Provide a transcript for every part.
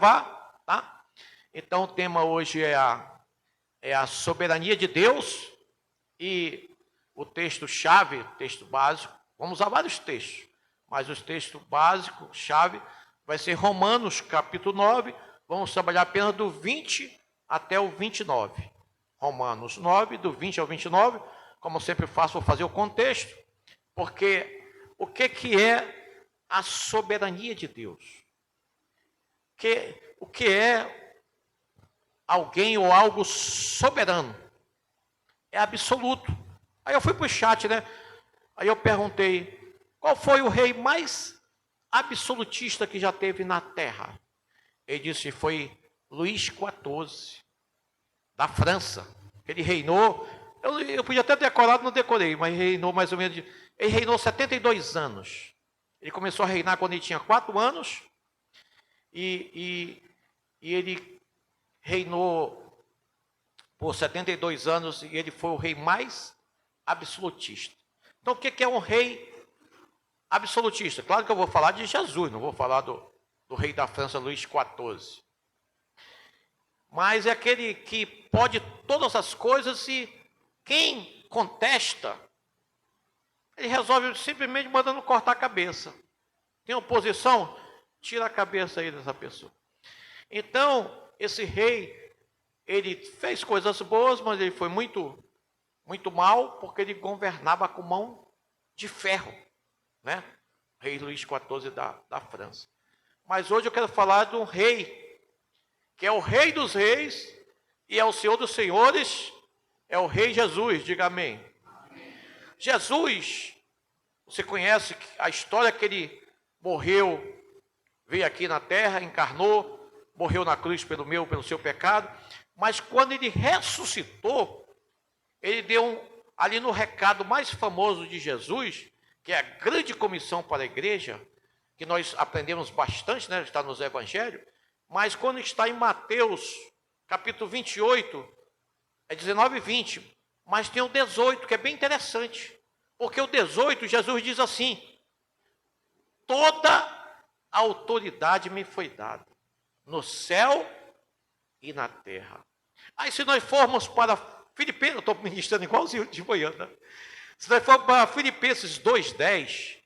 Vá, tá? Então o tema hoje é a soberania de Deus e o texto-chave, texto básico, vamos usar vários textos, mas o texto básico, chave, vai ser Romanos capítulo 9, vamos trabalhar apenas do 20 até o 29. Romanos 9, do 20 ao 29, como eu sempre faço, vou fazer o contexto, porque o que é a soberania de Deus? O que é alguém ou algo soberano? É absoluto. Aí eu fui para o chat, né? Aí eu perguntei, qual foi o rei mais absolutista que já teve na Terra? Ele disse, foi Luís XIV, da França. Ele reinou, eu podia até ter decorado, não decorei, mas reinou mais ou menos, ele reinou 72 anos. Ele começou a reinar quando ele tinha 4 anos, e ele reinou por 72 anos, e ele foi o rei mais absolutista. Então, o que é um rei absolutista? Claro que eu vou falar de Jesus, não vou falar do rei da França, Luís XIV. Mas é aquele que pode todas as coisas e quem contesta, ele resolve simplesmente mandando cortar a cabeça. Tem oposição? Tira a cabeça aí dessa pessoa. Então, esse rei, ele fez coisas boas, mas ele foi muito mal, porque ele governava com mão de ferro, né? Rei Luís XIV da França. Mas hoje eu quero falar de um rei, que é o rei dos reis, e é o senhor dos senhores, é o rei Jesus, diga amém. Jesus, você conhece a história que ele morreu, veio aqui na terra, encarnou, morreu na cruz pelo seu pecado, mas quando ele ressuscitou, ele deu ali no recado mais famoso de Jesus, que é a grande comissão para a igreja, que nós aprendemos bastante, né? Está nos evangelhos, mas quando está em Mateus, capítulo 28, é 19 e 20, mas tem o 18, que é bem interessante, porque o 18, Jesus diz assim, toda a autoridade me foi dada, no céu e na terra. Aí se nós formos para Filipenses, eu estou ministrando igualzinho de manhã, né? Se nós formos para Filipenses 2,10,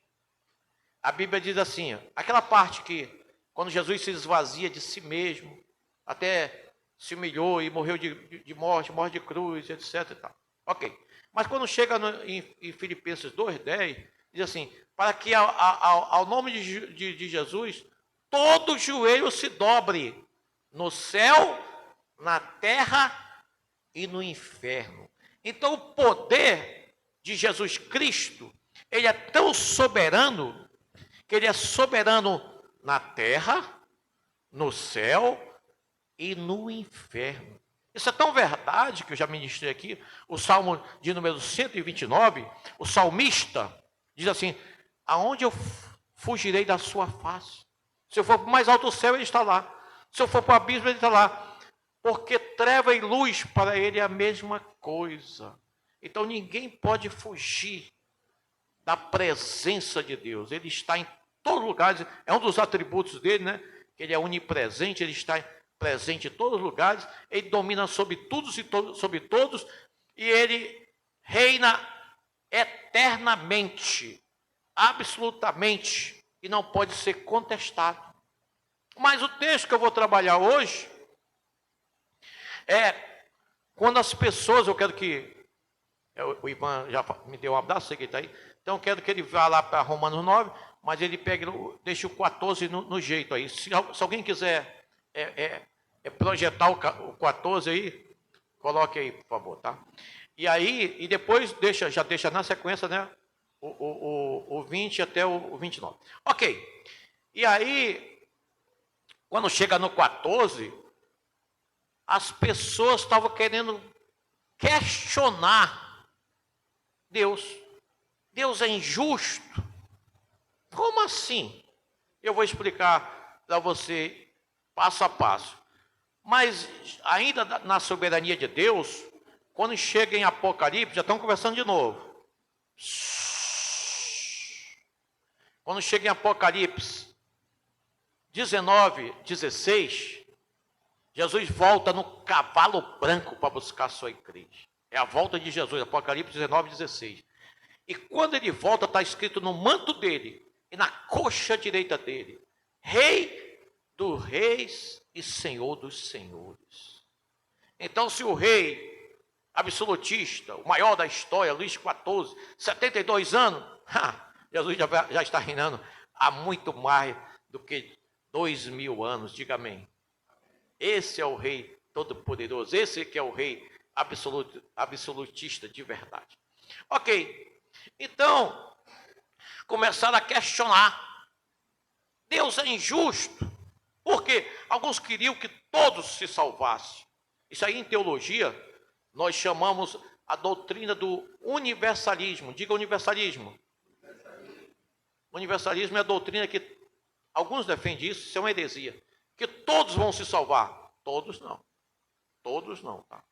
a Bíblia diz assim, aquela parte que quando Jesus se esvazia de si mesmo, até se humilhou e morreu de morte de cruz, etc. E tal. Ok. Mas quando chega em Filipenses 2,10, diz assim, para que ao nome de Jesus, todo joelho se dobre no céu, na terra e no inferno. Então o poder de Jesus Cristo, ele é tão soberano, que ele é soberano na terra, no céu e no inferno. Isso é tão verdade, que eu já ministrei aqui, o Salmo de número 129, o salmista diz assim, aonde eu fugirei da sua face? Se eu for para o mais alto do céu, ele está lá. Se eu for para o abismo, ele está lá. Porque treva e luz para ele é a mesma coisa. Então ninguém pode fugir da presença de Deus. Ele está em todos os lugares, é um dos atributos dele, né? Ele é onipresente, ele está presente em todos os lugares, ele domina sobre tudo e sobre todos, e ele reina eternamente, absolutamente, e não pode ser contestado. Mas o texto que eu vou trabalhar hoje é quando as pessoas, eu quero que o Ivan já me deu um abraço, sei que ele está aí, então eu quero que ele vá lá para Romanos 9, mas ele pega, deixa o 14 no jeito aí. Se alguém quiser projetar o 14 aí, coloque aí, por favor, tá? E aí, e depois já deixa na sequência, né? O 20 até o 29. Ok. E aí, quando chega no 14, as pessoas estavam querendo questionar Deus. Deus é injusto? Como assim? Eu vou explicar para você passo a passo. Mas ainda na soberania de Deus, quando chega em Apocalipse, já estão conversando de novo. Quando chega em Apocalipse 19, 16, Jesus volta no cavalo branco para buscar a sua igreja. É a volta de Jesus, Apocalipse 19, 16. E quando ele volta, está escrito no manto dele e na coxa direita dele: Rei dos reis e Senhor dos senhores. Então, se o rei absolutista, o maior da história, Luís XIV, 72 anos, Jesus já está reinando há muito mais do que 2000 anos, diga amém. Esse é o rei todo-poderoso, esse que é o rei absolutista de verdade. Ok, então, começaram a questionar. Deus é injusto, porque alguns queriam que todos se salvassem. Isso aí em teologia, nós chamamos a doutrina do universalismo. Diga universalismo. Universalismo é a doutrina que alguns defendem isso é uma heresia. Que todos vão se salvar. Todos não. Todos não, tá?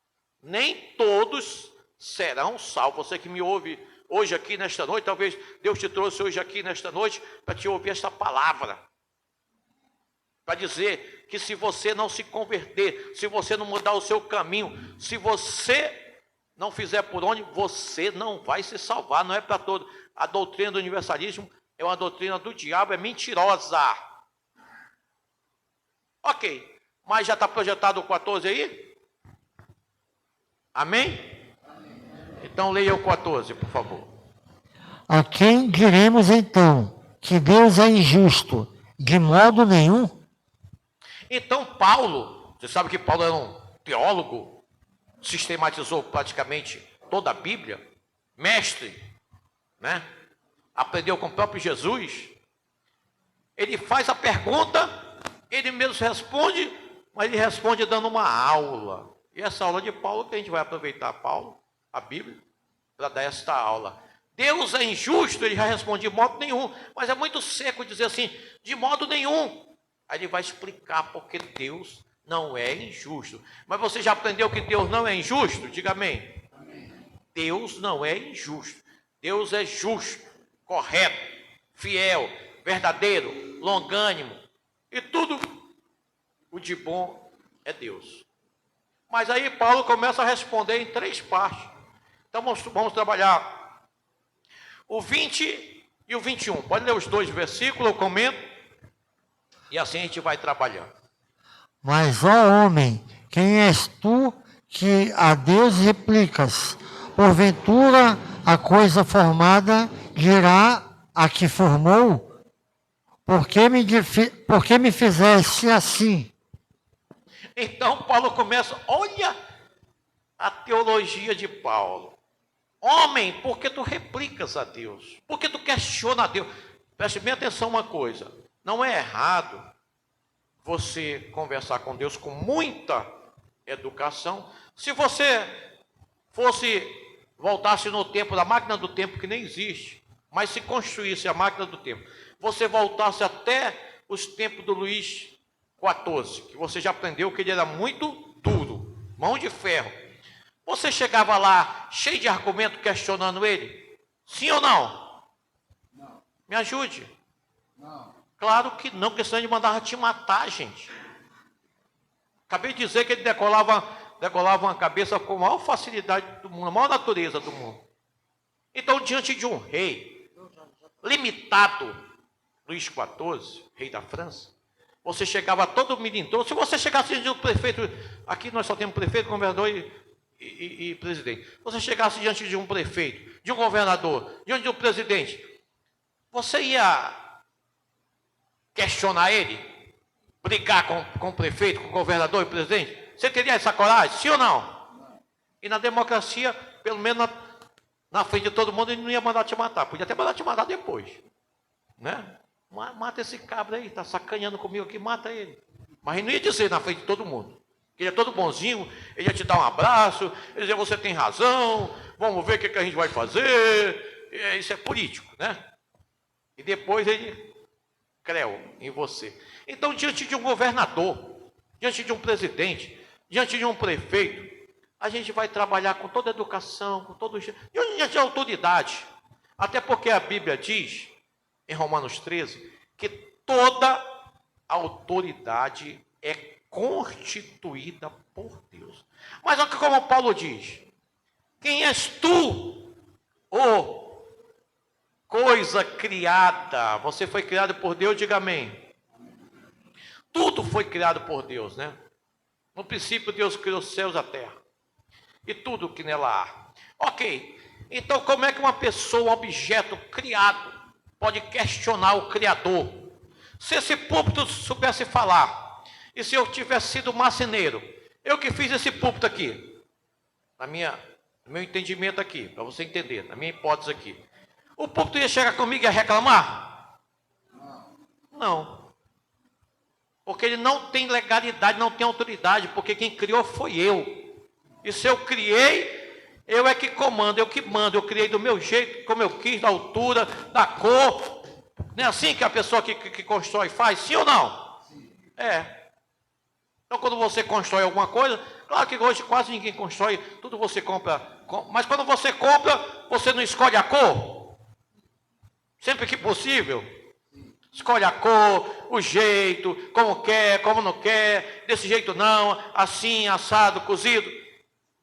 Nem todos serão salvos. Você que me ouve hoje aqui nesta noite, talvez Deus te trouxe hoje aqui nesta noite para te ouvir esta palavra. Para dizer que se você não se converter, se você não mudar o seu caminho, se você não fizer por onde, você não vai se salvar. Não é para todo. A doutrina do universalismo é uma doutrina do diabo, é mentirosa. Ok, mas já está projetado o 14 aí? Amém? Então leia o 14, por favor. A quem diremos então que Deus é injusto? De modo nenhum. Então Paulo, você sabe que Paulo era um teólogo, sistematizou praticamente toda a Bíblia, mestre, né? Aprendeu com o próprio Jesus. Ele faz a pergunta, ele mesmo responde, mas ele responde dando uma aula. E essa aula de Paulo que a gente vai aproveitar, Paulo, a Bíblia, para dar esta aula. Deus é injusto, ele já responde de modo nenhum, mas é muito seco dizer assim, de modo nenhum. Aí ele vai explicar porque Deus não é injusto. Mas você já aprendeu que Deus não é injusto? Diga amém. Deus não é injusto. Deus é justo, correto, fiel, verdadeiro, longânimo. E tudo o de bom é Deus. Mas aí Paulo começa a responder em 3 partes. Então vamos trabalhar o 20 e o 21. Pode ler os 2 versículos, eu comento. E assim a gente vai trabalhando. Mas, ó homem, quem és tu que a Deus replicas? Porventura a coisa formada dirá a que formou? Por que me fizeste assim? Então Paulo começa, olha a teologia de Paulo. Homem, por que tu replicas a Deus? Por que tu questiona a Deus? Preste bem atenção uma coisa. Não é errado você conversar com Deus com muita educação. Se você voltasse no tempo da máquina do tempo, que nem existe, mas se construísse a máquina do tempo, você voltasse até os tempos do Luís XIV, que você já aprendeu que ele era muito duro, mão de ferro. Você chegava lá cheio de argumento questionando ele? Sim ou não? Não. Me ajude. Não. Claro que não, porque senão ele mandava te matar, gente. Acabei de dizer que ele decolava uma cabeça com a maior facilidade do mundo, a maior natureza do mundo. Então, diante de um rei limitado, Luís XIV, rei da França, você chegava todo milindroso. Se você chegasse diante de um prefeito, aqui nós só temos prefeito, governador e presidente. Você chegasse diante de um prefeito, de um governador, diante de um presidente, você ia questionar ele? Brigar com o prefeito, com o governador e o presidente? Você teria essa coragem? Sim ou não? E na democracia, pelo menos na frente de todo mundo, ele não ia mandar te matar. Podia até mandar te matar depois. Né? Mata esse cabra aí, está sacaneando comigo aqui, mata ele. Mas ele não ia dizer na frente de todo mundo. Ele é todo bonzinho, ele ia te dar um abraço, ele ia dizer, você tem razão, vamos ver o que a gente vai fazer. Isso é político, né? E depois ele creu em você. Então, diante de um governador, diante de um presidente, diante de um prefeito, a gente vai trabalhar com toda a educação, com todo diante de autoridade. Até porque a Bíblia diz, em Romanos 13, que toda autoridade é constituída por Deus. Mas olha como Paulo diz: quem és tu, ô coisa criada? Você foi criado por Deus, diga amém. Tudo foi criado por Deus, né? No princípio, Deus criou os céus e a terra, e tudo que nela há. Ok, então como é que uma pessoa, um objeto criado, pode questionar o Criador? Se esse púlpito soubesse falar, e se eu tivesse sido marceneiro, eu que fiz esse púlpito aqui, no meu entendimento aqui, para você entender, na minha hipótese aqui, o púlpito ia chegar comigo e ia reclamar? Não. Porque ele não tem legalidade, não tem autoridade, porque quem criou foi eu. E se eu criei, eu é que comando, eu que mando. Eu criei do meu jeito, como eu quis, da altura, da cor. Não é assim que a pessoa que constrói faz? Sim ou não? Sim. É. Então, quando você constrói alguma coisa, claro que hoje quase ninguém constrói, tudo você compra. Mas quando você compra, você não escolhe a cor? Sempre que possível. Escolhe a cor, o jeito, como quer, como não quer, desse jeito não, assim, assado, cozido.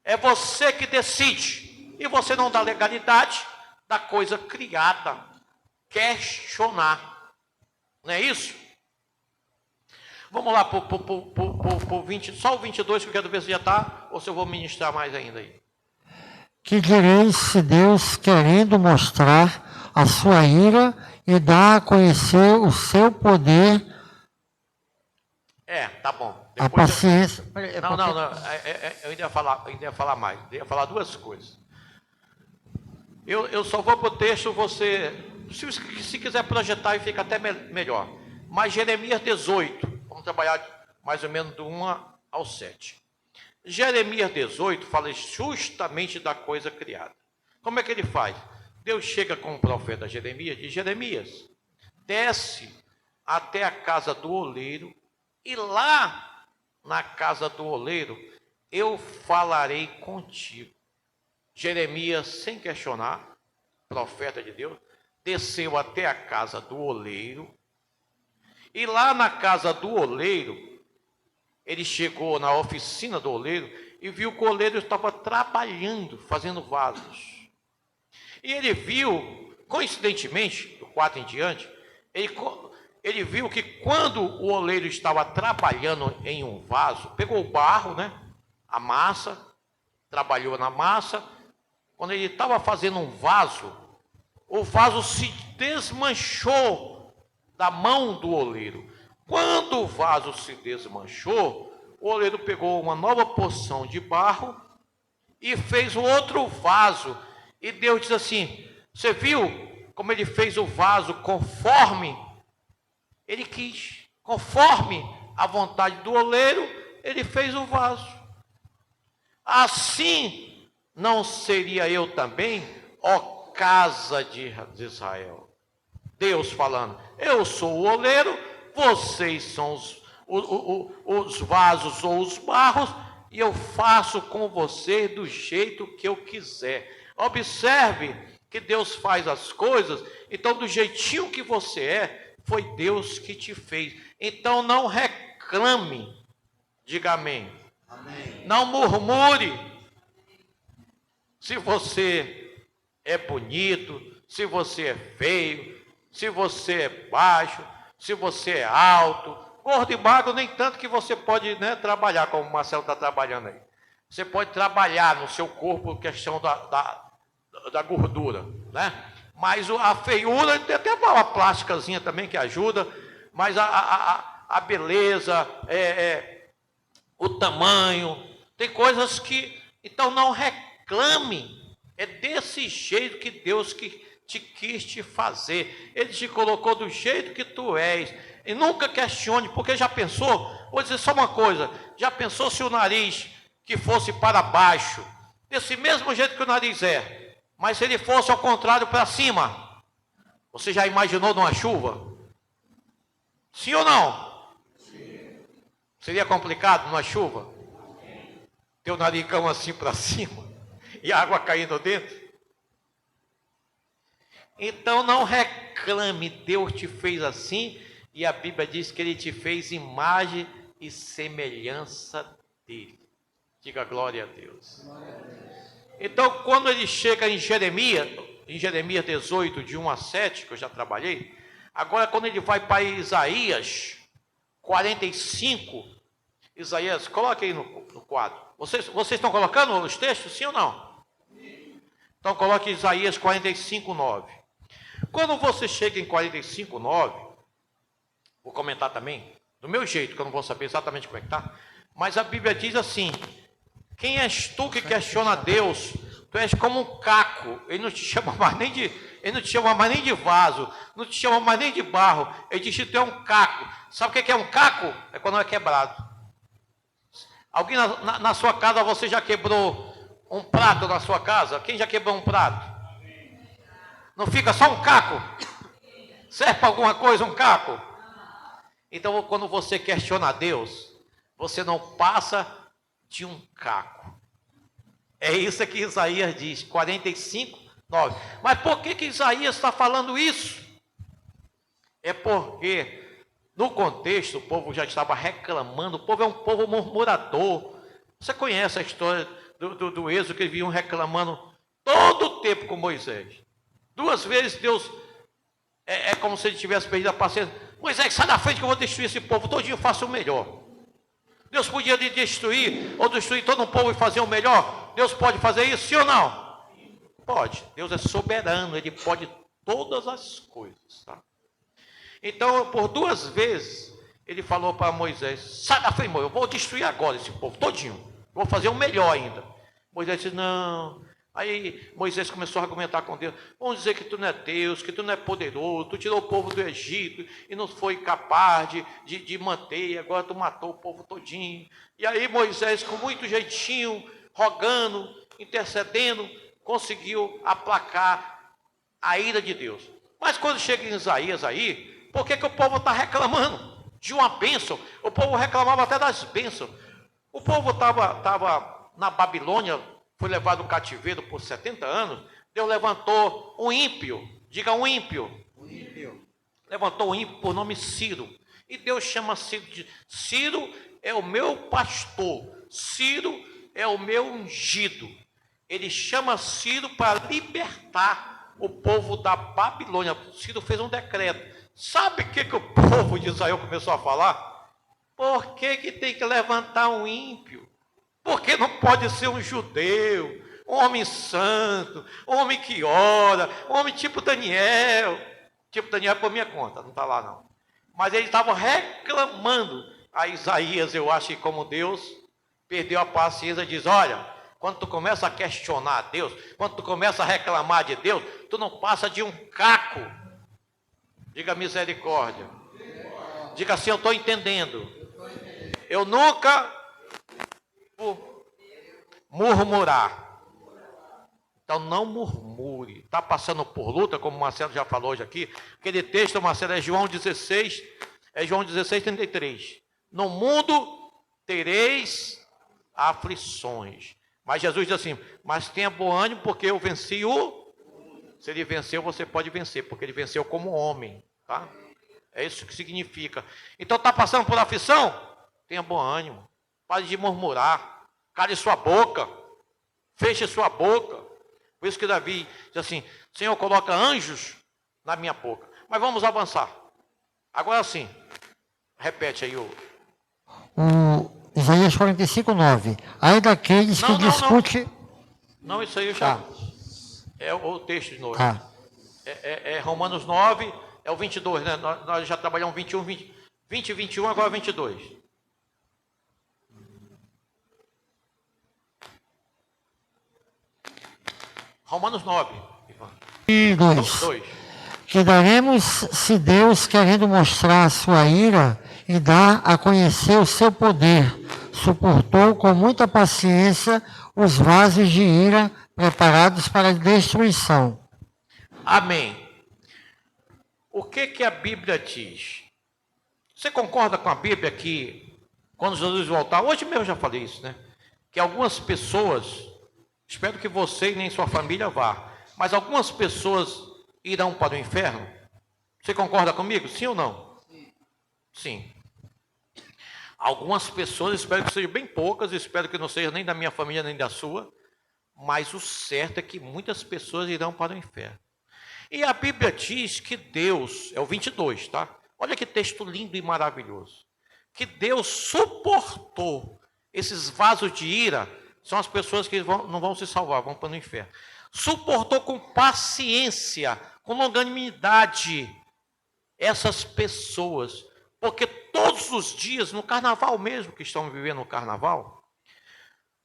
É você que decide. E você não dá legalidade da coisa criada. Questionar. Não é isso? Vamos lá para o 20, só o 22, que eu quero ver se já está, ou se eu vou ministrar mais ainda aí. Que direis se Deus, querendo mostrar a sua ira e dar a conhecer o seu poder... Tá bom. Depois a paciência... Não. Eu ainda ia falar mais. Eu ia falar duas coisas. Eu só vou para o texto, você... Se quiser projetar, fica até melhor. Mas Jeremias 18, vamos trabalhar mais ou menos do 1 ao 7. Jeremias 18 fala justamente da coisa criada. Como é que ele faz? Deus chega com o profeta Jeremias e diz: Jeremias, desce até a casa do oleiro, e lá na casa do oleiro eu falarei contigo. Jeremias, sem questionar, profeta de Deus, desceu até a casa do oleiro, e lá na casa do oleiro, ele chegou na oficina do oleiro e viu que o oleiro estava trabalhando, fazendo vasos. E ele viu, coincidentemente, do 4 em diante, ele viu que quando o oleiro estava trabalhando em um vaso, pegou o barro, né, a massa, trabalhou na massa. Quando ele estava fazendo um vaso, o vaso se desmanchou da mão do oleiro. Quando o vaso se desmanchou, o oleiro pegou uma nova porção de barro e fez um outro vaso. E Deus diz assim: você viu como ele fez o vaso conforme ele quis, conforme a vontade do oleiro, ele fez o vaso. Assim não seria eu também, ó casa de Israel? Deus falando: eu sou o oleiro, vocês são os vasos ou os barros, e eu faço com você do jeito que eu quiser. Observe que Deus faz as coisas, então do jeitinho que você é, foi Deus que te fez. Então não reclame, diga amém. Amém. Não murmure se você é bonito, se você é feio, se você é baixo, se você é alto, gordo e magro, nem tanto que você pode, né, trabalhar, como o Marcelo está trabalhando aí. Você pode trabalhar no seu corpo questão da gordura, né? Mas a feiura, tem até uma plástica também que ajuda, mas a beleza, o tamanho, tem coisas que... Então não reclame, é desse jeito que Deus quis te fazer. Ele te colocou do jeito que tu és. E nunca questione, porque já pensou? Vou dizer só uma coisa: já pensou se o nariz que fosse para baixo, desse mesmo jeito que o nariz é, mas se ele fosse ao contrário para cima, você já imaginou numa chuva? Sim ou não? Sim. Seria complicado numa chuva? Teu narigão assim para cima e a água caindo dentro? Então não reclame, Deus te fez assim, E a Bíblia diz que ele te fez imagem e semelhança dele. Diga glória a Deus. Então, quando ele chega em Jeremias 18, de 1 a 7, que eu já trabalhei, agora quando ele vai para Isaías 45, Isaías, coloque aí no quadro. Vocês estão colocando os textos, sim ou não? Então coloque Isaías 45, 9. Quando você chega em 45, 9, vou comentar também, do meu jeito, que eu não vou saber exatamente como é que está, mas a Bíblia diz assim: quem és tu que questiona Deus? Tu és como um caco. Ele não te chama mais nem de vaso, não te chama mais nem de barro. Ele diz que tu é um caco. Sabe o que é um caco? É quando é quebrado. Alguém na sua casa, você já quebrou um prato na sua casa? Quem já quebrou um prato? Não fica só um caco? Serve para alguma coisa um caco? Então, quando você questiona Deus, você não passa de um caco. É isso que Isaías diz, 45, 9. Mas por que Isaías está falando isso? É porque, no contexto, o povo já estava reclamando. O povo é um povo murmurador. Você conhece a história do Êxodo, que eles vinham reclamando todo o tempo com Moisés. 2 vezes Deus, é como se ele tivesse perdido a paciência. Moisés, sai da frente que eu vou destruir esse povo todinho, faça o melhor. Deus podia destruir, ou destruir todo um povo e fazer o melhor? Deus pode fazer isso, sim ou não? Pode. Deus é soberano, Ele pode todas as coisas. Tá? Então, por 2 vezes, Ele falou para Moisés: sai da frente, eu vou destruir agora esse povo todinho. Vou fazer o melhor ainda. Moisés disse: não. Aí Moisés começou a argumentar com Deus: vamos dizer que tu não é Deus, que tu não é poderoso, tu tirou o povo do Egito e não foi capaz de manter, agora tu matou o povo todinho. E aí Moisés, com muito jeitinho, rogando, intercedendo, conseguiu aplacar a ira de Deus. Mas quando chega em Isaías aí, por que o povo está reclamando de uma bênção? O povo reclamava até das bênçãos. O povo estava na Babilônia, foi levado ao cativeiro por 70 anos, Deus levantou um ímpio, diga um ímpio. Levantou um ímpio por nome Ciro. E Deus chama Ciro de: Ciro é o meu pastor, Ciro é o meu ungido. Ele chama Ciro para libertar o povo da Babilônia. Ciro fez um decreto. Sabe o que o povo de Israel começou a falar? Por que tem que levantar um ímpio? Porque não pode ser um judeu, um homem santo, um homem que ora, um homem tipo Daniel. Tipo Daniel é por minha conta, não está lá não. Mas eles estavam reclamando a Isaías. Eu acho que como Deus perdeu a paciência, diz: olha, quando tu começa a questionar Deus, quando tu começa a reclamar de Deus, tu não passa de um caco. Diga misericórdia. Diga assim: eu estou entendendo. Eu nunca murmurar. Então não murmure. Está passando por luta, como o Marcelo já falou hoje aqui. Aquele texto, Marcelo, é João 16, 33. No mundo tereis aflições. Mas Jesus diz assim: mas tenha bom ânimo, porque eu venci o... Se ele venceu, você pode vencer, porque ele venceu como homem. Tá? É isso que significa. Então está passando por aflição? Tenha bom ânimo. Pare de murmurar. Cale sua boca. Feche sua boca. Por isso que Davi diz assim: Senhor, coloca anjos na minha boca. Mas vamos avançar. Agora sim. Repete aí o Isaías 45, 9. Aí daqueles que discutem... Não, isso aí eu já... É o texto de novo. Ah. É Romanos 9, é o 22, né? Nós já trabalhamos 21, 20 e 21, agora 22. Romanos 9. E 2. Que daremos se Deus, querendo mostrar a sua ira e dar a conhecer o seu poder, suportou com muita paciência os vasos de ira preparados para a destruição. Amém. O que a Bíblia diz? Você concorda com a Bíblia que quando Jesus voltar, hoje mesmo eu já falei isso, né? Que algumas pessoas, espero que você e nem sua família vá, mas algumas pessoas irão para o inferno. Você concorda comigo? Sim ou não? Sim. Sim. Algumas pessoas, espero que sejam bem poucas, espero que não seja nem da minha família nem da sua, mas o certo é que muitas pessoas irão para o inferno. E a Bíblia diz que Deus, é o 22, tá? Olha que texto lindo e maravilhoso. Que Deus suportou esses vasos de ira, são as pessoas que não vão se salvar, vão para o inferno. Suportou com paciência, com longanimidade, essas pessoas. Porque todos os dias, no carnaval mesmo, que estão vivendo no carnaval,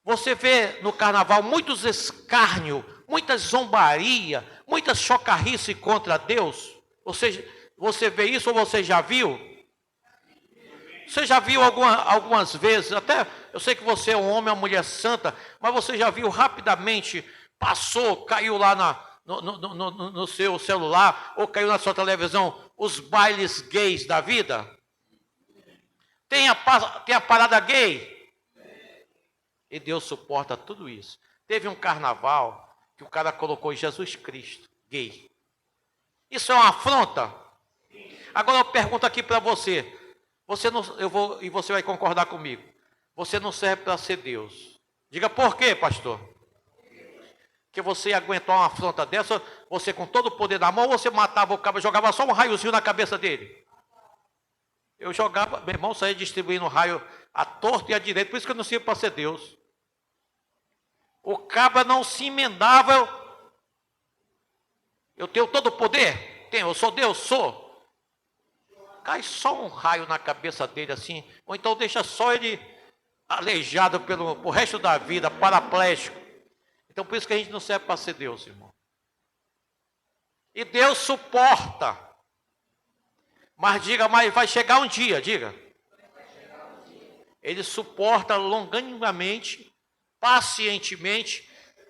você vê no carnaval muitos escárnio, muita zombaria, muita chocarrice contra Deus. Você vê isso ou você já viu? Você já viu algumas vezes, até eu sei que você é um homem, uma mulher santa, mas você já viu rapidamente, passou, caiu lá no seu celular, ou caiu na sua televisão, os bailes gays da vida? Tem a parada gay? E Deus suporta tudo isso. Teve um carnaval que o cara colocou Jesus Cristo, gay. Isso é uma afronta? Agora eu pergunto aqui para você. E você vai concordar comigo. Você não serve para ser Deus. Diga por quê, pastor? Que você ia aguentar uma afronta dessa, você com todo o poder na mão, você matava o cara, jogava só um raiozinho na cabeça dele. Eu jogava, meu irmão saía distribuindo raio à torta e à direita, por isso que eu não sirvo para ser Deus. O cabra não se emendava. Eu tenho todo o poder? Tenho, eu sou Deus? Sou. Cai só um raio na cabeça dele assim, ou então deixa só ele aleijado pro resto da vida, paraplégico. Então por isso que a gente não serve para ser Deus, irmão. E Deus suporta. Mas diga, mas vai chegar um dia, diga. Ele suporta longanimamente, pacientemente,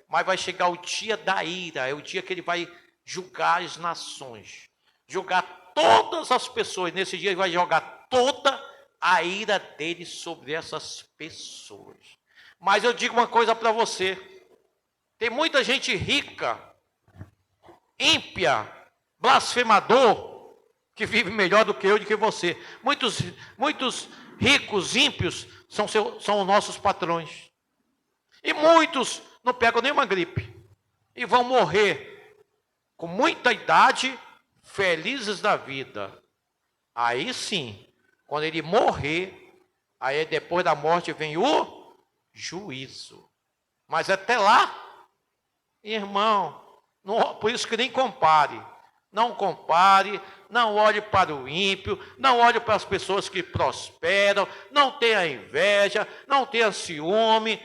mas vai chegar o dia da ira, é o dia que ele vai julgar as nações, julgar todas as pessoas. Nesse dia ele vai jogar toda a ira dele sobre essas pessoas. Mas eu digo uma coisa para você, tem muita gente rica, ímpia, blasfemador, que vive melhor do que eu e do que você. Muitos ricos, ímpios, são os nossos patrões. E muitos não pegam nenhuma gripe. E vão morrer com muita idade, felizes da vida. Aí sim, quando ele morrer, aí depois da morte vem o juízo. Mas até lá, irmão, não, por isso que nem compare. Não compare, não olhe para o ímpio, não olhe para as pessoas que prosperam, não tenha inveja, não tenha ciúme,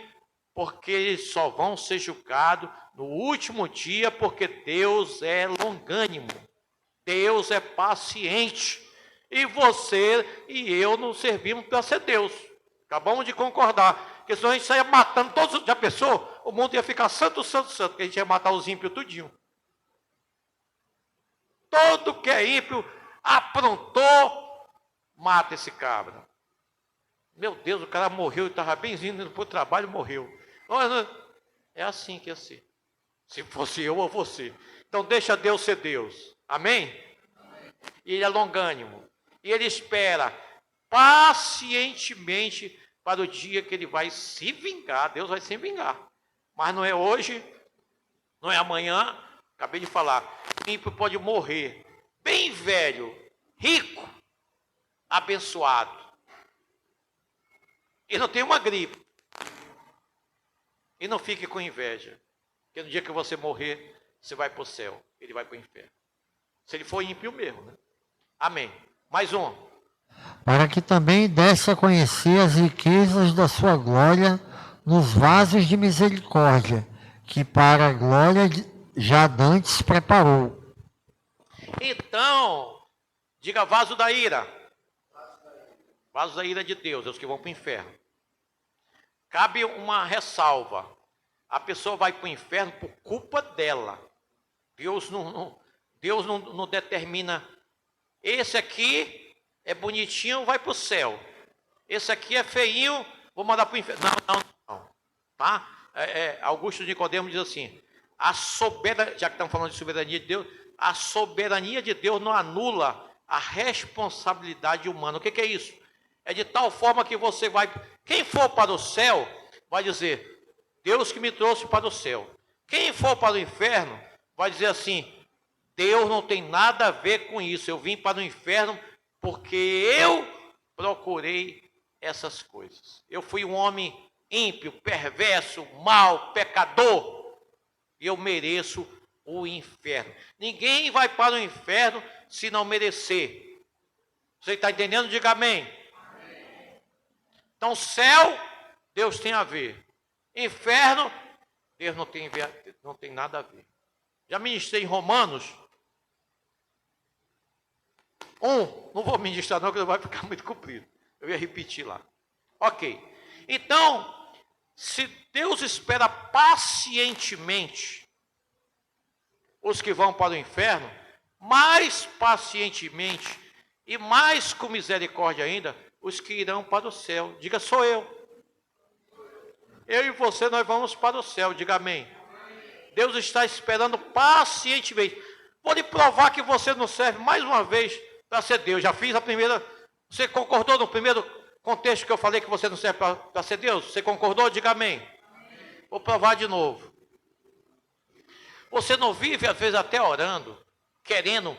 porque eles só vão ser julgados no último dia, porque Deus é longânimo, Deus é paciente, e você e eu não servimos para ser Deus. Acabamos de concordar, porque senão a gente saia matando todos, já pensou? O mundo ia ficar santo, santo, santo, que a gente ia matar os ímpios tudinho. Todo que é ímpio aprontou, mata esse cabra. Meu Deus, o cara morreu, ele estava benzinho indo para o trabalho, morreu. É assim que ia ser. Se fosse eu ou você. Então deixa Deus ser Deus. Amém? E ele é longânimo. E ele espera pacientemente para o dia que ele vai se vingar. Deus vai se vingar. Mas não é hoje, não é amanhã. Acabei de falar, o ímpio pode morrer, bem velho, rico, abençoado. E não tem uma gripe. E não fique com inveja. Porque no dia que você morrer, você vai para o céu, ele vai para o inferno. Se ele for ímpio mesmo, né? Amém. Mais um. Para que também desse a conhecer as riquezas da sua glória nos vasos de misericórdia, que para a glória já dantes preparou. Então, diga vaso da ira. Vaso da ira de Deus, é os que vão para o inferno. Cabe uma ressalva. A pessoa vai para o inferno por culpa dela. Deus não determina. Esse aqui é bonitinho, vai para o céu. Esse aqui é feinho, vou mandar para o inferno. Não. Tá? Augusto Nicodemo diz assim, já que estamos falando de soberania de Deus, a soberania de Deus não anula a responsabilidade humana. O que é isso? É de tal forma que você vai... Quem for para o céu vai dizer, Deus que me trouxe para o céu. Quem for para o inferno vai dizer assim, Deus não tem nada a ver com isso. Eu vim para o inferno porque eu procurei essas coisas. Eu fui um homem ímpio, perverso, mau, pecador. E eu mereço o inferno. Ninguém vai para o inferno se não merecer. Você está entendendo? Diga amém. Então, céu, Deus tem a ver. Inferno, Deus não tem nada a ver. Já ministrei em Romanos 1. Não vou ministrar não, que não vai ficar muito comprido. Eu ia repetir lá. Ok. Então, se Deus espera pacientemente os que vão para o inferno, mais pacientemente e mais com misericórdia ainda, os que irão para o céu. Diga, sou eu. Eu e você, nós vamos para o céu. Diga amém. Deus está esperando pacientemente. Vou lhe provar que você não serve mais uma vez para ser Deus. Já fiz a primeira. Você concordou no primeiro contexto que eu falei que você não serve para ser Deus? Você concordou? Diga amém. Vou provar de novo. Você não vive, às vezes, até orando, querendo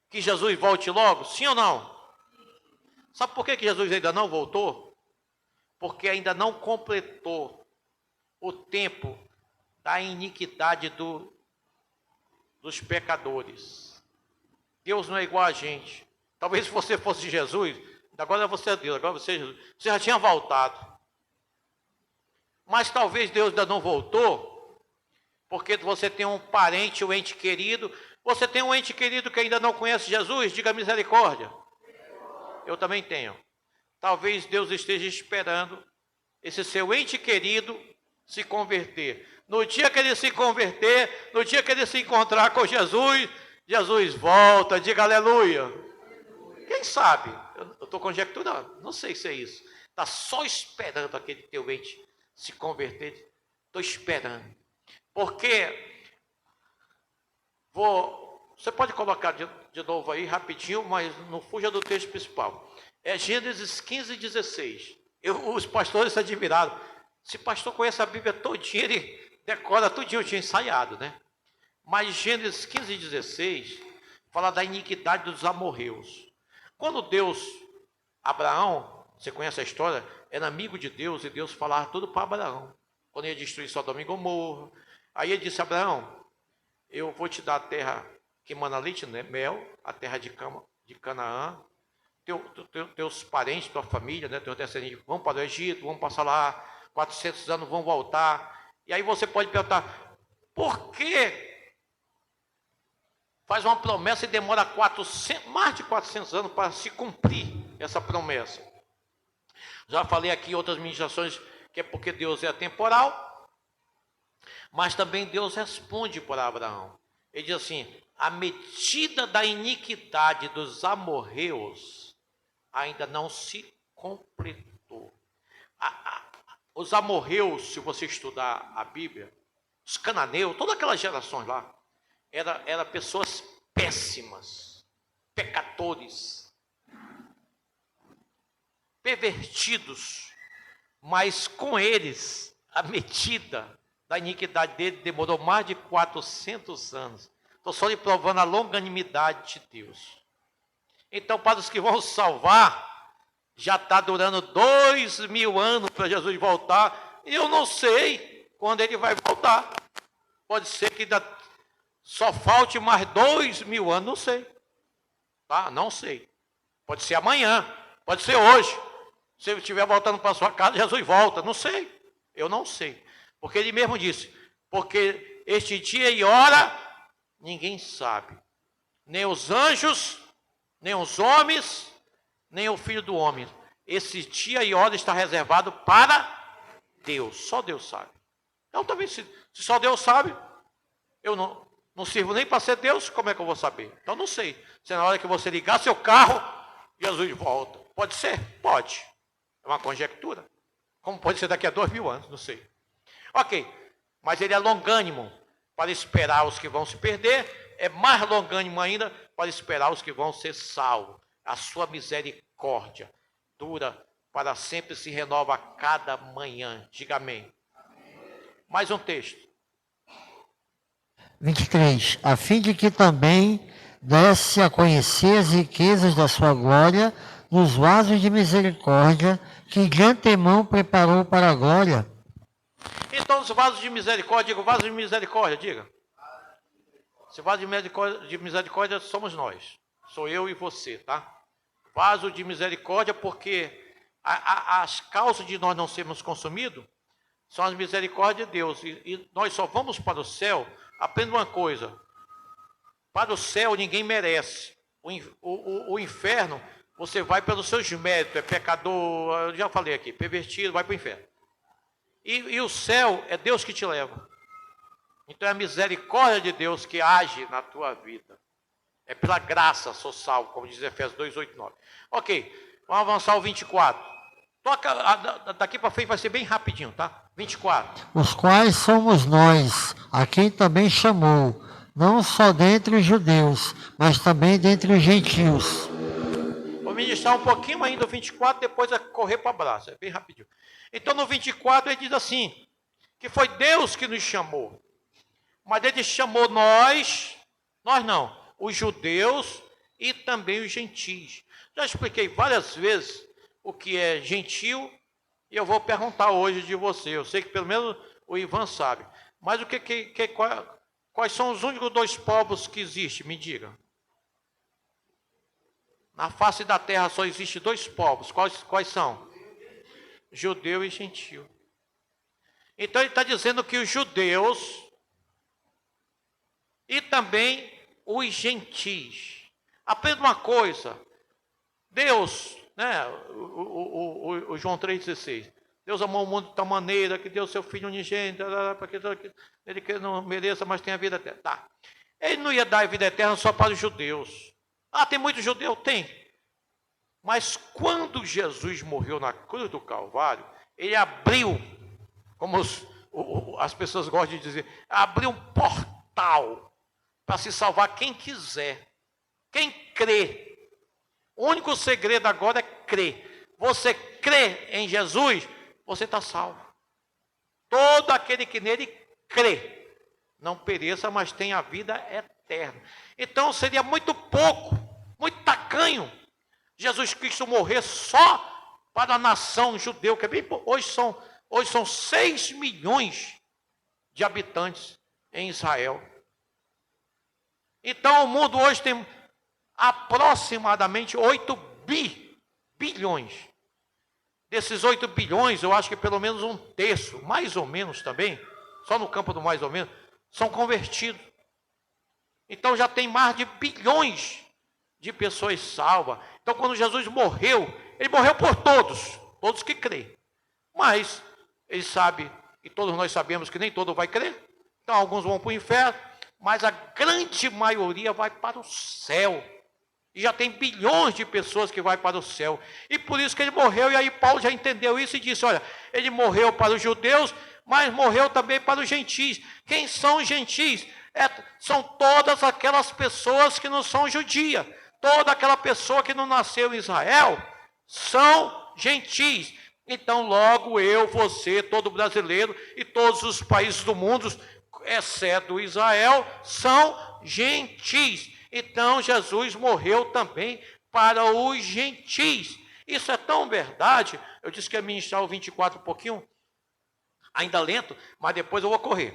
que Jesus volte logo? Sim ou não? Sabe por que Jesus ainda não voltou? Porque ainda não completou o tempo da iniquidade dos pecadores. Deus não é igual a gente. Talvez se você fosse Jesus, agora você é Deus, agora você é Jesus, você já tinha voltado. Mas talvez Deus ainda não voltou, porque você tem um parente, um ente querido. Você tem um ente querido que ainda não conhece Jesus? Diga misericórdia. Eu também tenho. Talvez Deus esteja esperando esse seu ente querido se converter. No dia que ele se converter, no dia que ele se encontrar com Jesus, Jesus volta, diga aleluia. Quem sabe? Eu estou conjecturando, não sei se é isso. Está só esperando aquele teu ente se converter. Estou esperando. Porque, você pode colocar de novo aí, rapidinho, mas não fuja do texto principal. É Gênesis 15, 16. Os pastores se admiraram. Se o pastor conhece a Bíblia todinha, ele decora tudinho, eu tinha ensaiado, né? Mas Gênesis 15, 16, fala da iniquidade dos amorreus. Quando Deus, Abraão, você conhece a história, era amigo de Deus, e Deus falava tudo para Abraão. Quando ia destruir Sodoma e Gomorra. Aí ele disse, Abraão, eu vou te dar a terra que mana leite, né, mel, a terra de Canaã. Teus parentes, tua família, né, teus descendentes vão para o Egito, vão passar lá 400 anos, vão voltar. E aí você pode perguntar, por que faz uma promessa e demora mais de 400 anos para se cumprir essa promessa? Já falei aqui em outras ministrações que é porque Deus é atemporal, mas também Deus responde para Abraão. Ele diz assim, a medida da iniquidade dos amorreus ainda não se completou. Os amorreus, se você estudar a Bíblia, os cananeus, todas aquelas gerações lá, eram pessoas péssimas, pecadores, pervertidos, mas com eles, a medida da iniquidade dele demorou mais de 400 anos. Estou só lhe provando a longanimidade de Deus. Então, para os que vão salvar, já está durando 2000 anos para Jesus voltar. E eu não sei quando ele vai voltar. Pode ser que só falte mais 2000 anos, não sei. Tá? Não sei. Pode ser amanhã, pode ser hoje. Se ele estiver voltando para a sua casa, Jesus volta. Não sei. Eu não sei. Porque ele mesmo disse, porque este dia e hora, ninguém sabe. Nem os anjos, nem os homens, nem o Filho do Homem. Esse dia e hora está reservado para Deus. Só Deus sabe. Então, também, se só Deus sabe, eu não sirvo nem para ser Deus, como é que eu vou saber? Então, não sei. Se na hora que você ligar seu carro, Jesus volta. Pode ser? Pode. É uma conjectura. Como pode ser daqui a 2000 anos, não sei. Ok, mas ele é longânimo para esperar os que vão se perder, é mais longânimo ainda para esperar os que vão ser salvos. A sua misericórdia dura para sempre, se renova a cada manhã. Diga amém. Mais um texto. 23. A fim de que também desse a conhecer as riquezas da sua glória nos vasos de misericórdia que de antemão preparou para a glória. Então, os vasos de misericórdia, diga, vaso de misericórdia, diga. Esse vaso de misericórdia somos nós. Sou eu e você, tá? Vaso de misericórdia, porque as causas de nós não sermos consumidos são as misericórdias de Deus. E nós só vamos para o céu. Aprenda uma coisa. Para o céu ninguém merece. O inferno, você vai pelos seus méritos. É pecador, eu já falei aqui, pervertido, vai para o inferno. E o céu é Deus que te leva. Então é a misericórdia de Deus que age na tua vida. É pela graça sou salvo, como diz Efésios 2, 8, 9. Ok, vamos avançar ao 24. Daqui para frente vai ser bem rapidinho, tá? 24. Os quais somos nós, a quem também chamou, não só dentre os judeus, mas também dentre os gentios. Vou ministrar um pouquinho ainda do 24, depois é correr para o abraço, é bem rapidinho. Então no 24 ele diz assim, que foi Deus que nos chamou. Mas ele chamou nós não, os judeus e também os gentios. Já expliquei várias vezes o que é gentil e eu vou perguntar hoje de você. Eu sei que pelo menos o Ivan sabe. Mas quais são os únicos dois povos que existem? Me diga. Na face da terra só existem dois povos. Quais são? Judeu e gentil. Então ele está dizendo que os judeus e também os gentis. Aprenda uma coisa. Deus, né? O João 3,16. Deus amou o mundo de tal maneira que deu seu filho unigênito, para que ele que não mereça, mas tenha vida eterna. Tá. Ele não ia dar a vida eterna só para os judeus. Ah, tem muito judeu? Tem. Mas quando Jesus morreu na cruz do Calvário, ele abriu, como as pessoas gostam de dizer, abriu um portal para se salvar quem quiser, quem crê. O único segredo agora é crer. Você crê em Jesus, você está salvo. Todo aquele que nele crê, não pereça, mas tenha a vida eterna. Então seria muito pouco, muito tacanho, Jesus Cristo morrer só para a nação judeu, que é bem pouco. Hoje são 6 milhões de habitantes em Israel. Então o mundo hoje tem aproximadamente 8 bilhões. Desses 8 bilhões, eu acho que pelo menos um terço, mais ou menos também, só no campo do mais ou menos, são convertidos. Então já tem mais de bilhões de pessoas salvas. Então quando Jesus morreu, ele morreu por todos que creem. Mas ele sabe, e todos nós sabemos que nem todo vai crer. Então alguns vão para o inferno, mas a grande maioria vai para o céu. E já tem bilhões de pessoas que vai para o céu. E por isso que ele morreu, e aí Paulo já entendeu isso e disse, olha, ele morreu para os judeus, mas morreu também para os gentis. Quem são os gentis? São todas aquelas pessoas que não são judias. Toda aquela pessoa que não nasceu em Israel são gentis. Então logo eu, você, todo brasileiro e todos os países do mundo, exceto Israel, são gentis. Então Jesus morreu também para os gentis. Isso é tão verdade. Eu disse que ia ministrar o 24 um pouquinho, ainda lento, mas depois eu vou correr.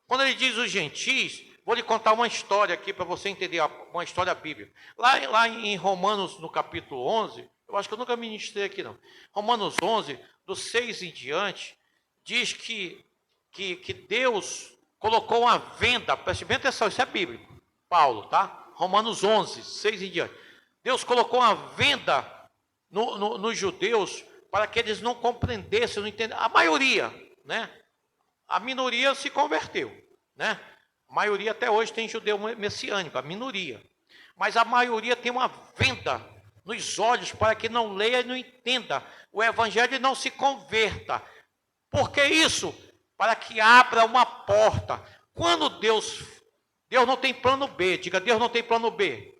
Quando ele diz os gentis, vou lhe contar uma história aqui para você entender, uma história bíblica. Lá em Romanos, no capítulo 11, eu acho que eu nunca ministrei aqui não. Romanos 11, do 6 em diante, diz que Deus colocou uma venda, preste bem atenção, isso é bíblico, Paulo, tá? Romanos 11, 6 em diante. Deus colocou uma venda nos judeus para que eles não compreendessem, não entendessem. A maioria, né? A minoria se converteu, né? A maioria até hoje tem judeu messiânico, a minoria. Mas a maioria tem uma venda nos olhos para que não leia e não entenda o evangelho e não se converta. Por que isso? Para que abra uma porta. Quando Deus Deus não tem plano B. Diga, Deus não tem plano B.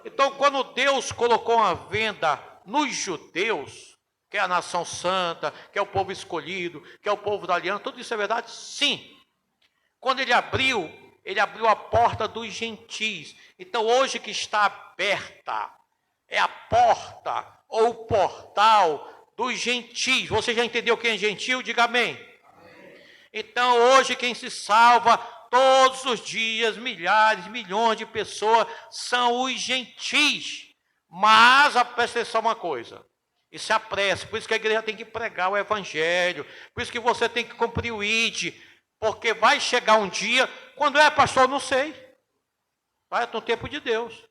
Então, quando Deus colocou uma venda nos judeus, que é a nação santa, que é o povo escolhido, que é o povo da aliança, tudo isso é verdade? Sim. Quando ele abriu a porta dos gentis. Então, hoje que está aberta, é a porta ou o portal dos gentis. Você já entendeu quem é gentil? Diga amém. Então, hoje quem se salva todos os dias, milhares, milhões de pessoas são os gentis. Mas, presta atenção uma coisa, e se apresse, por isso que a igreja tem que pregar o evangelho, por isso que você tem que cumprir o ID, porque vai chegar um dia, quando é, pastor, não sei, vai no tempo de Deus,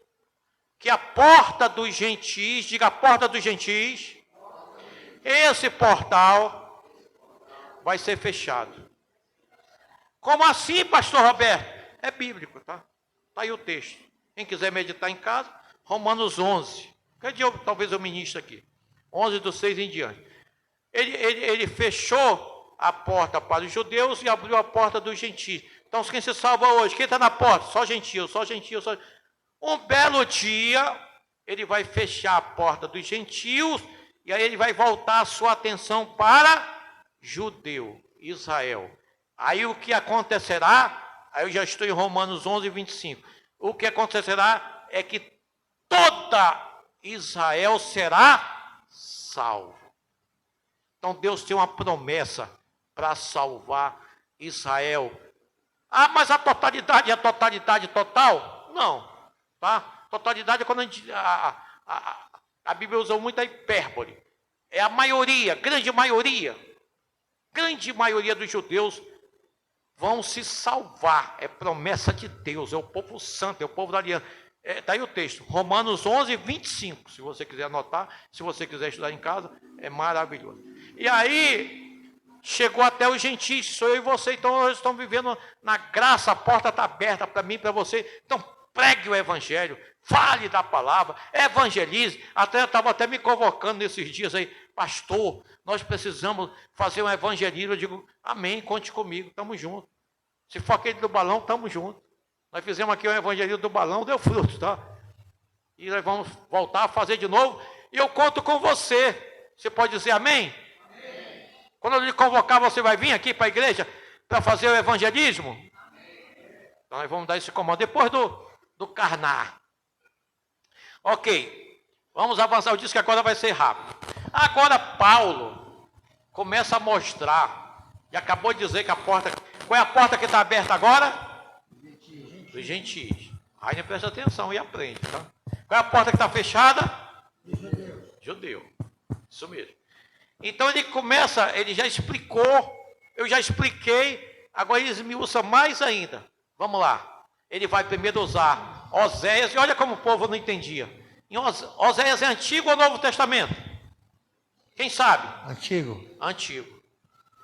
que a porta dos gentis, diga a porta dos gentis, esse portal vai ser fechado. Como assim, pastor Roberto? É bíblico, tá? Está aí o texto. Quem quiser meditar em casa, Romanos 11. Cadê talvez eu ministro aqui? 11 do 6 em diante. Ele fechou a porta para os judeus e abriu a porta dos gentios. Então, quem se salva hoje? Quem está na porta? Só gentio, só gentio, só... Um belo dia, ele vai fechar a porta dos gentios e aí ele vai voltar a sua atenção para judeu, Israel. Aí o que acontecerá? Aí eu já estou em Romanos 11, 25. O que acontecerá é que toda Israel será salvo. Então Deus tem uma promessa para salvar Israel. Ah, mas a totalidade é a totalidade total? Não, tá? Totalidade é quando a Bíblia usa muito a hipérbole. É a maioria, grande maioria dos judeus vão se salvar. É promessa de Deus, é o povo santo, é o povo da aliança. Está aí o texto, Romanos 11, 25. Se você quiser anotar, se você quiser estudar em casa, é maravilhoso. E aí, chegou até os gentis, sou eu e você. Então, nós estamos vivendo na graça, a porta está aberta para mim e para você. Então, pregue o evangelho, fale da palavra, evangelize. Estava até me convocando nesses dias aí, pastor, nós precisamos fazer um evangelismo. Eu digo, amém, conte comigo, estamos juntos. Se for aquele do balão, estamos juntos. Nós fizemos aqui um evangelismo do balão, deu fruto, tá? E nós vamos voltar a fazer de novo. E eu conto com você. Você pode dizer amém? Amém. Quando eu lhe convocar, você vai vir aqui para a igreja para fazer o evangelismo? Amém. Então nós vamos dar esse comando depois do carnar. Ok, vamos avançar. Eu disse que agora vai ser rápido. Agora Paulo começa a mostrar, e acabou de dizer que a porta... Qual é a porta que está aberta agora? Dos gentis. Aí presta atenção e aprende, tá? Qual é a porta que está fechada? Judeu. Isso mesmo. Então ele começa, ele já explicou, eu já expliquei, agora ele esmiuça mais ainda. Vamos lá. Ele vai primeiro usar Oséias, e olha como o povo não entendia. Oséias é Antigo ou Novo Testamento? Quem sabe? Antigo.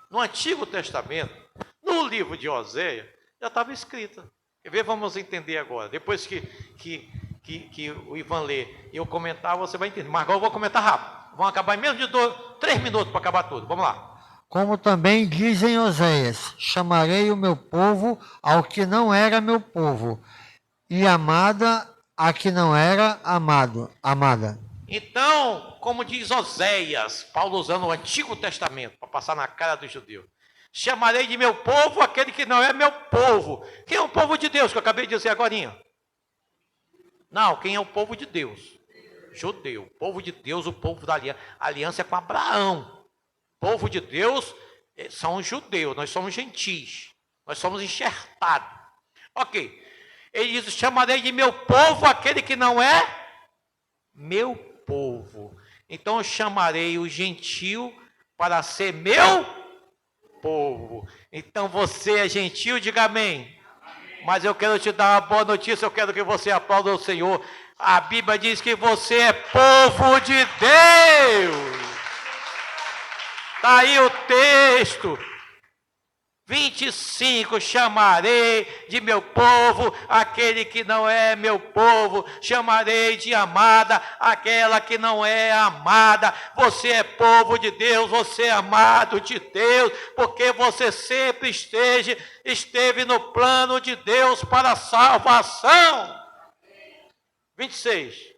No Antigo Testamento, no livro de Oséias, já estava escrita. Quer ver? Vamos entender agora. Depois que o Ivan lê e eu comentar, você vai entender. Mas agora eu vou comentar rápido. Vamos acabar em menos de 3 minutos para acabar tudo. Vamos lá. Como também dizem Oséias, chamarei o meu povo ao que não era meu povo, e amada a que não era amada. Então, como diz Oséias, Paulo usando o Antigo Testamento para passar na cara dos judeus. Chamarei de meu povo aquele que não é meu povo. Quem é o povo de Deus, que eu acabei de dizer agorinha? Não, quem é o povo de Deus? Judeu. Povo de Deus, o povo da aliança. A aliança é com Abraão. Povo de Deus são os judeus, nós somos gentis. Nós somos enxertados. Ok. Ele diz, chamarei de meu povo aquele que não é meu povo. Então eu chamarei o gentil para ser meu povo. Então você é gentil, diga amém. Mas eu quero te dar uma boa notícia, eu quero que você aplaude o Senhor. A Bíblia diz que você é povo de Deus. Está aí o texto. 25, chamarei de meu povo aquele que não é meu povo, chamarei de amada aquela que não é amada. Você é povo de Deus, você é amado de Deus, porque você sempre esteve no plano de Deus para a salvação. 26.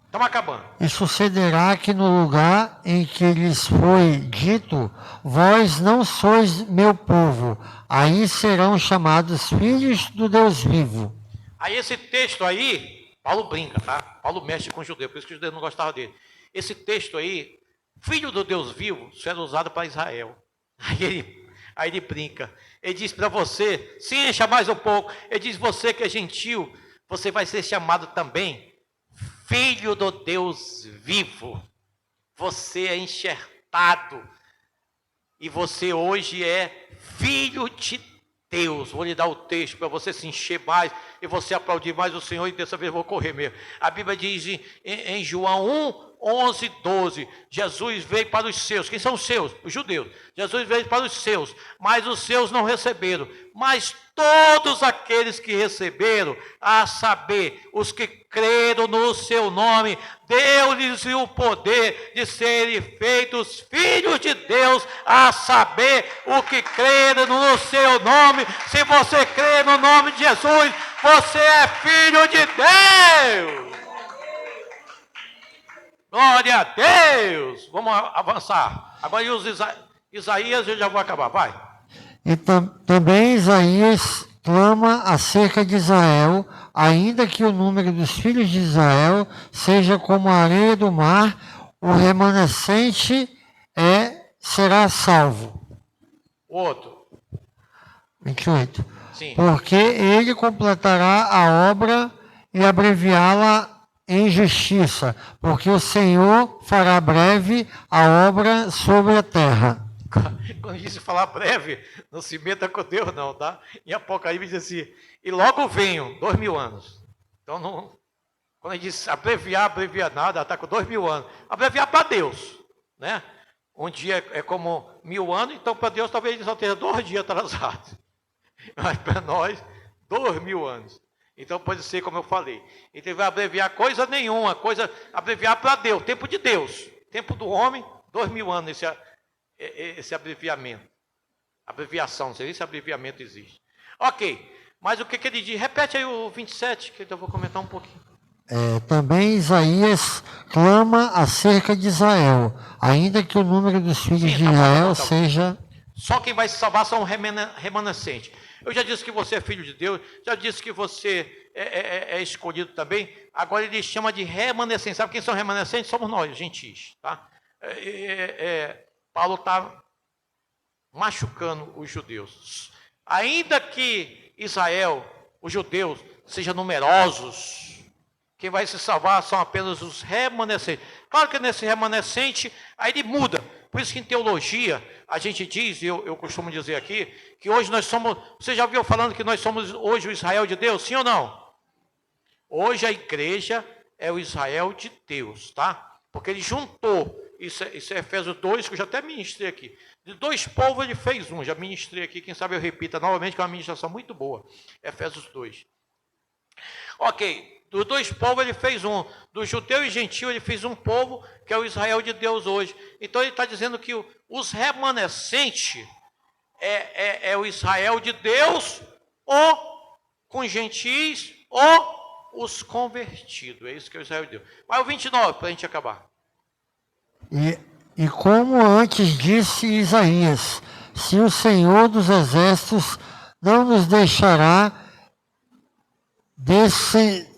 Estamos acabando. E sucederá que no lugar em que lhes foi dito, vós não sois meu povo, aí serão chamados filhos do Deus vivo. Aí esse texto aí, Paulo brinca, tá? Paulo mexe com o judeu, por isso que os judeus não gostavam dele. Esse texto aí, filho do Deus vivo, isso era usado para Israel. Aí ele brinca. Ele diz para você, se encha mais um pouco. Ele diz, você que é gentil, você vai ser chamado também filho do Deus vivo. Você é enxertado. E você hoje é filho de Deus. Vou lhe dar o texto para você se encher mais e você aplaudir mais o Senhor. E dessa vez eu vou correr mesmo. A Bíblia diz em João 1, 11, 12. Jesus veio para os seus. Quem são os seus? Os judeus. Jesus veio para os seus, mas os seus não receberam. Mas todos aqueles que receberam, a saber, os que creram no seu nome, deu-lhes o poder de serem feitos filhos de Deus, a saber, o que creram no seu nome. Se você crê no nome de Jesus, você é filho de Deus. Glória a Deus. Vamos avançar. Agora os Isaías, eu já vou acabar, vai. E também Isaías clama acerca de Israel, ainda que o número dos filhos de Israel seja como a areia do mar, o remanescente será salvo. O outro. 28. Sim. Porque ele completará a obra e abreviá-la em justiça, porque o Senhor fará breve a obra sobre a terra. Quando diz falar breve, não se meta com Deus não, tá? Em Apocalipse diz assim, e logo venho, 2000 anos. Então, não, quando ele diz abreviar nada, está com 2000 anos. Abreviar para Deus, né? Um dia é como 1000 anos, então para Deus talvez ele só tenha 2 dias atrasados. Mas para nós, 2000 anos. Então pode ser como eu falei. Então ele vai abreviar coisa nenhuma, abreviar para Deus, tempo de Deus. Tempo do homem, 2000 anos esse abreviamento. Abreviação, não sei se abreviamento existe. Ok, mas o que ele diz? Repete aí o 27, que eu vou comentar um pouquinho. Também Isaías clama acerca de Israel, ainda que o número dos filhos de Israel seja... Só quem vai se salvar são remanescentes. Eu já disse que você é filho de Deus, já disse que você é escolhido também. Agora ele chama de remanescentes. Sabe quem são remanescentes? Somos nós, gentis. Tá? Paulo está machucando os judeus. Ainda que Israel, os judeus, sejam numerosos, quem vai se salvar são apenas os remanescentes. Claro que nesse remanescente, aí ele muda. Por isso que em teologia, a gente diz, e eu costumo dizer aqui, que hoje nós somos... Você já ouviu falando que nós somos hoje o Israel de Deus? Sim ou não? Hoje a igreja é o Israel de Deus, tá? Porque ele juntou, isso é Efésios 2, que eu já até ministrei aqui. De 2 povos ele fez um, já ministrei aqui, quem sabe eu repita novamente, que é uma ministração muito boa. Efésios 2. Ok, dos 2 povos ele fez um, do judeu e gentil ele fez um povo, que é o Israel de Deus hoje. Então ele está dizendo que os remanescentes é o Israel de Deus, ou com gentis, ou os convertidos. É isso que é o Israel de Deus. Mas o 29, para a gente acabar. E como antes disse Isaías, se o Senhor dos Exércitos não nos deixará descendentes,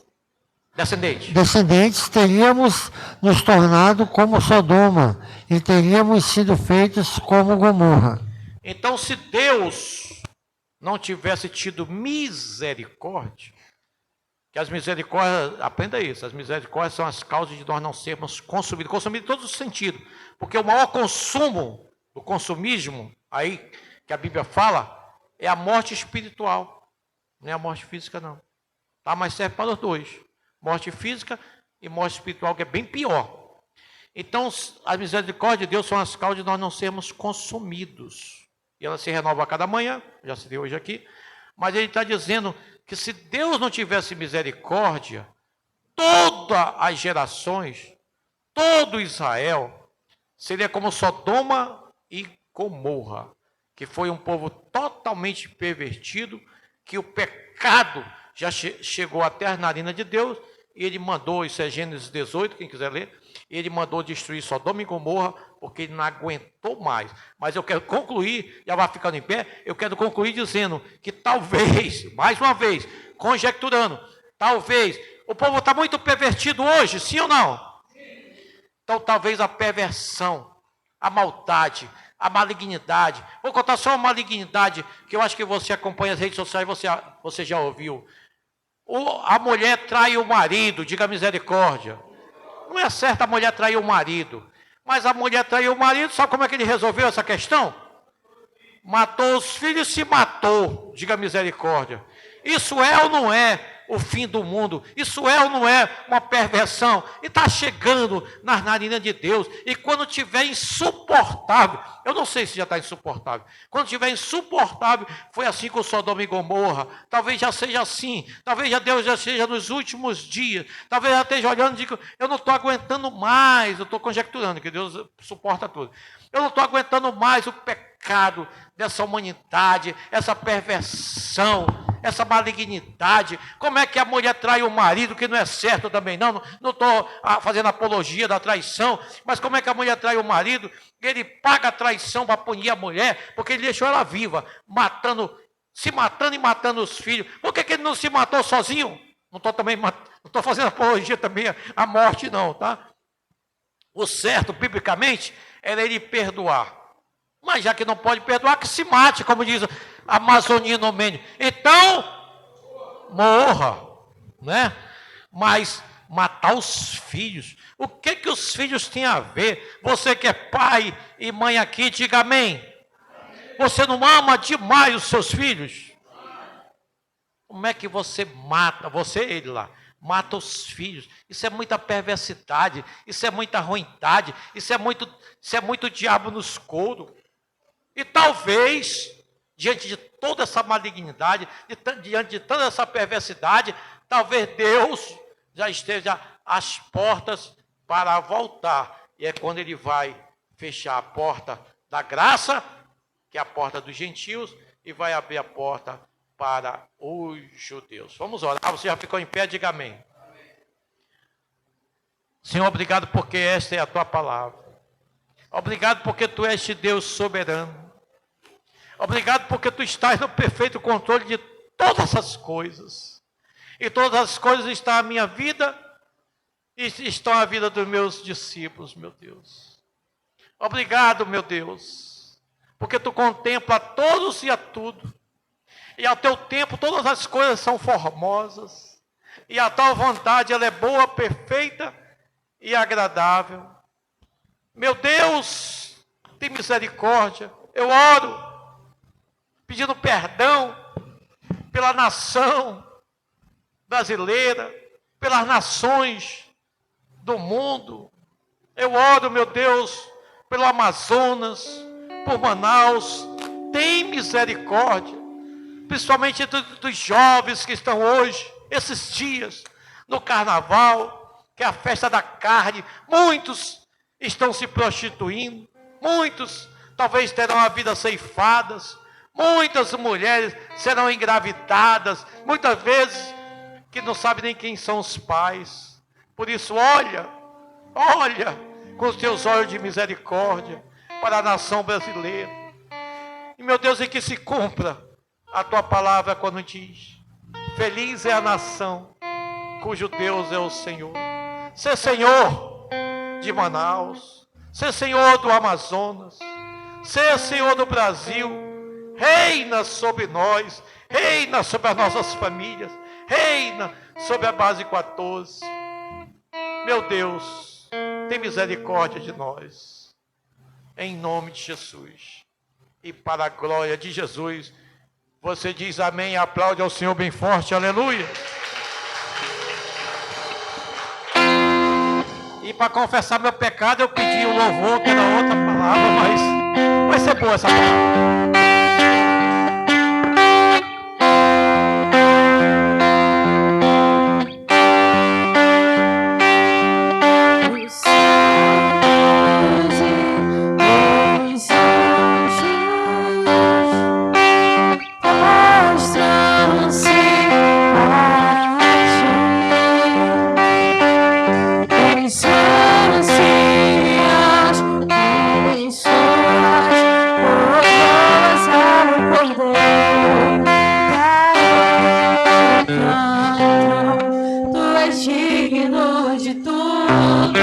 teríamos nos tornado como Sodoma e teríamos sido feitos como Gomorra. Então, se Deus não tivesse tido misericórdia, que as misericórdias, aprenda isso, as misericórdias são as causas de nós não sermos consumidos em todos os sentidos, porque o maior consumo, o consumismo, aí que a Bíblia fala, é a morte espiritual, não é a morte física não, tá? Mas serve para os dois, morte física e morte espiritual, que é bem pior. Então, as misericórdias de Deus são as causas de nós não sermos consumidos. e ela se renova a cada manhã, já se deu hoje aqui, mas ele está dizendo que se Deus não tivesse misericórdia, todas as gerações, todo Israel, seria como Sodoma e Gomorra, que foi um povo totalmente pervertido, que o pecado já chegou até as narinas de Deus, e ele mandou, isso é Gênesis 18, quem quiser ler, ele mandou destruir Sodoma e Gomorra, porque ele não aguentou mais. Mas eu quero concluir, já vai ficando em pé, eu quero concluir dizendo que talvez, mais uma vez, conjecturando, talvez, o povo está muito pervertido hoje, sim ou não? Então talvez a perversão, a maldade, a malignidade, vou contar só uma malignidade, que eu acho que você acompanha as redes sociais, você já ouviu. A mulher trai o marido, diga misericórdia. Não é certo a mulher trair o marido, mas a mulher traiu o marido, sabe como é que ele resolveu essa questão? Matou os filhos e se matou, diga misericórdia. Isso é ou não é o fim do mundo? Isso é ou não é uma perversão? E está chegando nas narinas de Deus. E quando tiver insuportável, eu não sei se já está insuportável. Quando tiver insuportável, foi assim com Sodoma e Gomorra. Talvez já seja assim. Talvez já Deus já seja nos últimos dias. Talvez já esteja olhando e diga, eu não estou aguentando mais. Eu estou conjecturando que Deus suporta tudo. Eu não estou aguentando mais o pecado dessa humanidade, essa perversão, essa malignidade. Como é que a mulher trai o marido, que não é certo também não estou fazendo apologia da traição, mas como é que a mulher trai o marido? Ele paga a traição para punir a mulher, porque ele deixou ela viva, se matando e matando os filhos. Por que ele não se matou sozinho? Não estou fazendo apologia também à morte não, tá? O certo, biblicamente, era ele perdoar. Mas já que não pode perdoar, que se mate, como diz a Amazônia no Mênio. Então, morra, né? Mas matar os filhos, o que os filhos têm a ver? Você que é pai e mãe aqui, diga amém. Você não ama demais os seus filhos? Como é que você mata, ele lá, mata os filhos? Isso é muita perversidade, isso é muita ruindade, isso é muito diabo nos couros. E talvez, diante de toda essa malignidade, diante de toda essa perversidade, talvez Deus já esteja às portas para voltar. E é quando ele vai fechar a porta da graça, que é a porta dos gentios, e vai abrir a porta para os judeus. Vamos orar. Você já ficou em pé? Diga amém. Senhor, obrigado porque esta é a tua palavra. Obrigado porque tu és Deus soberano. Obrigado porque tu estás no perfeito controle de todas as coisas. E todas as coisas estão na minha vida e estão na vida dos meus discípulos, meu Deus. Obrigado, meu Deus, porque tu contempla a todos e a tudo. E ao teu tempo todas as coisas são formosas. E a tua vontade ela é boa, perfeita e agradável. Meu Deus, tem misericórdia. Eu oro pedindo perdão pela nação brasileira, pelas nações do mundo. Eu oro, meu Deus, pelo Amazonas, por Manaus. Tem misericórdia, principalmente dos jovens que estão hoje, esses dias, no carnaval, que é a festa da carne. Muitos estão se prostituindo, muitos talvez terão a vida ceifadas. Muitas mulheres serão engravidadas, muitas vezes que não sabem nem quem são os pais. Por isso, olha com os teus olhos de misericórdia para a nação brasileira. E, meu Deus, e que se cumpra a tua palavra quando diz: feliz é a nação cujo Deus é o Senhor. Ser Senhor de Manaus, ser Senhor do Amazonas, ser Senhor do Brasil. Reina sobre nós, reina sobre as nossas famílias, reina sobre a base 14. Meu Deus, tem misericórdia de nós, em nome de Jesus. E para a glória de Jesus, você diz amém e aplaude ao Senhor bem forte, aleluia. E para confessar meu pecado, eu pedi o louvor, que era outra palavra, mas vai ser boa essa palavra. Aleluia.